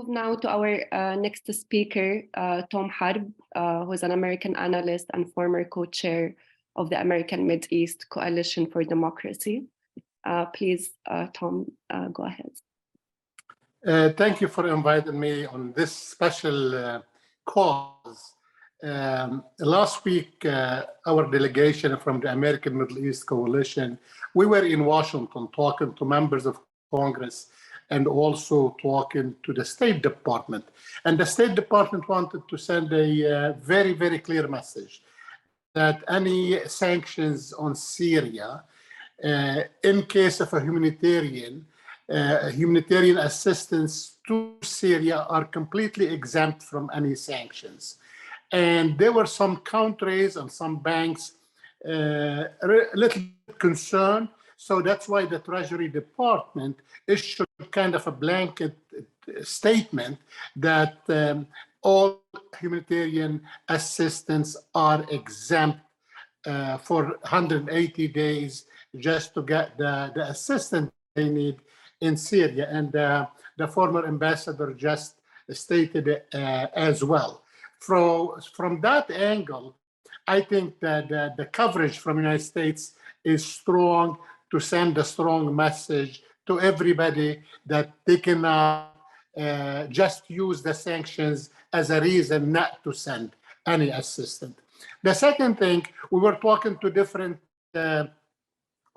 now to our next speaker, Tom Harb, who is an American analyst and former co-chair of the American Mideast Coalition for Democracy. Please, Tom, go ahead. Thank you for inviting me on this special cause. Last week, our delegation from the American Middle East Coalition, we were in Washington talking to members of Congress and also talking to the State Department. And the State Department wanted to send a very, very clear message that any sanctions on Syria, in case of a humanitarian assistance to Syria, are completely exempt from any sanctions. And there were some countries and some banks a little bit concerned. So that's why the Treasury Department issued kind of a blanket statement that all humanitarian assistance are exempt for 180 days just to get the assistance they need in Syria. And the former ambassador just stated it as well. From that angle, I think that the coverage from the United States is strong to send a strong message to everybody that they cannot just use the sanctions as a reason not to send any assistance. The second thing, we were talking to different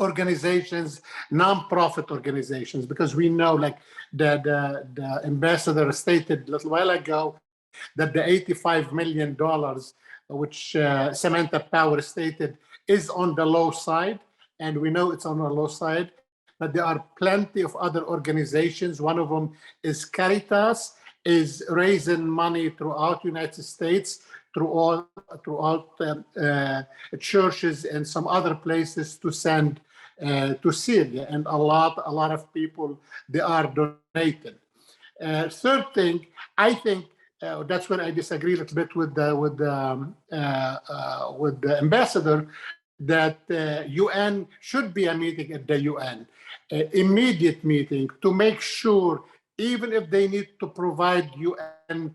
organizations, non-profit organizations, because we know, like the ambassador stated a little while ago, that the $85 million, which Samantha Power stated, is on the low side. And we know it's on the low side, but there are plenty of other organizations. One of them is Caritas, is raising money throughout the United States, throughout churches and some other places to send to Syria. And a lot of people, they are donating. Third thing, I think that's where I disagree a little bit with the ambassador, that UN should be a meeting at the UN, immediate meeting, to make sure, even if they need to provide UN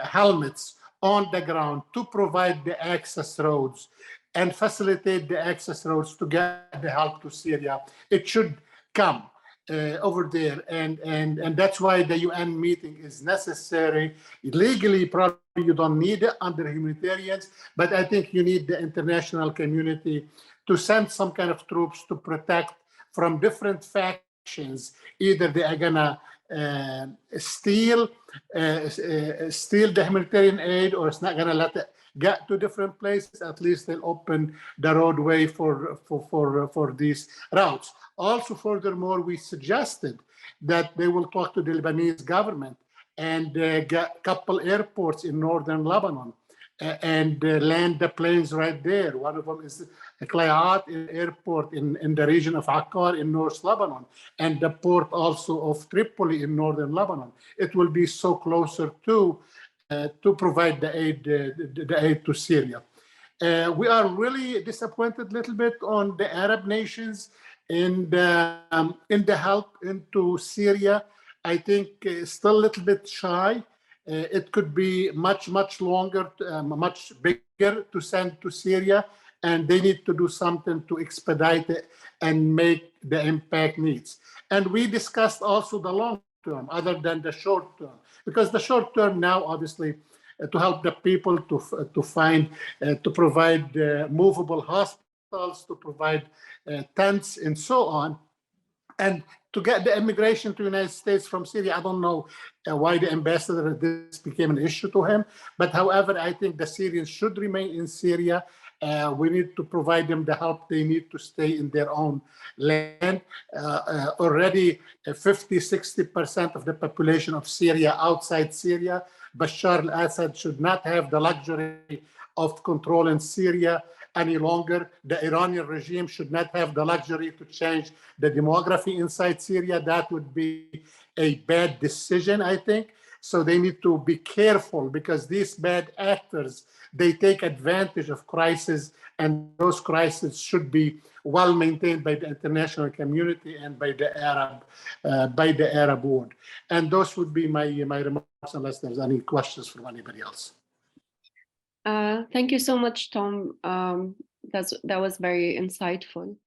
helmets on the ground, to provide the access roads and facilitate the access roads to get the help to Syria. It should come over there, and that's why the UN meeting is necessary. Legally, probably you don't need it under humanitarians, but I think you need the international community to send some kind of troops to protect from different factions. Either they are gonna steal the humanitarian aid, or it's not gonna let it get to different places. At least they'll open the roadway for these routes. Also, furthermore, we suggested that they will talk to the Lebanese government and get a couple airports in northern Lebanon and land the planes right there. One of them is Clayat Airport in the region of Akkar in North Lebanon, and the port also of Tripoli in northern Lebanon. It will be so closer to provide the aid to Syria. We are really disappointed a little bit on the Arab nations in the help into Syria. I think still a little bit shy. It could be much longer, much bigger to send to Syria, and they need to do something to expedite it and make the impact needs. And we discussed also the long term, other than the short term, because the short term now, obviously, to help the people to provide movable hospitals, to provide tents and so on, and to get the immigration to the United States from Syria. I don't know why the ambassador, this became an issue to him, but however, I think the Syrians should remain in Syria. We need to provide them the help they need to stay in their own land. Already 50-60% of the population of Syria outside Syria. Bashar al-Assad should not have the luxury of controlling Syria any longer. The Iranian regime should not have the luxury to change the demography inside Syria. That would be a bad decision, I think. So they need to be careful, because these bad actors, they take advantage of crises, and those crises should be well maintained by the international community and by the Arab world. And those would be my remarks, unless there's any questions from anybody else. Thank you so much, Tom. That was very insightful.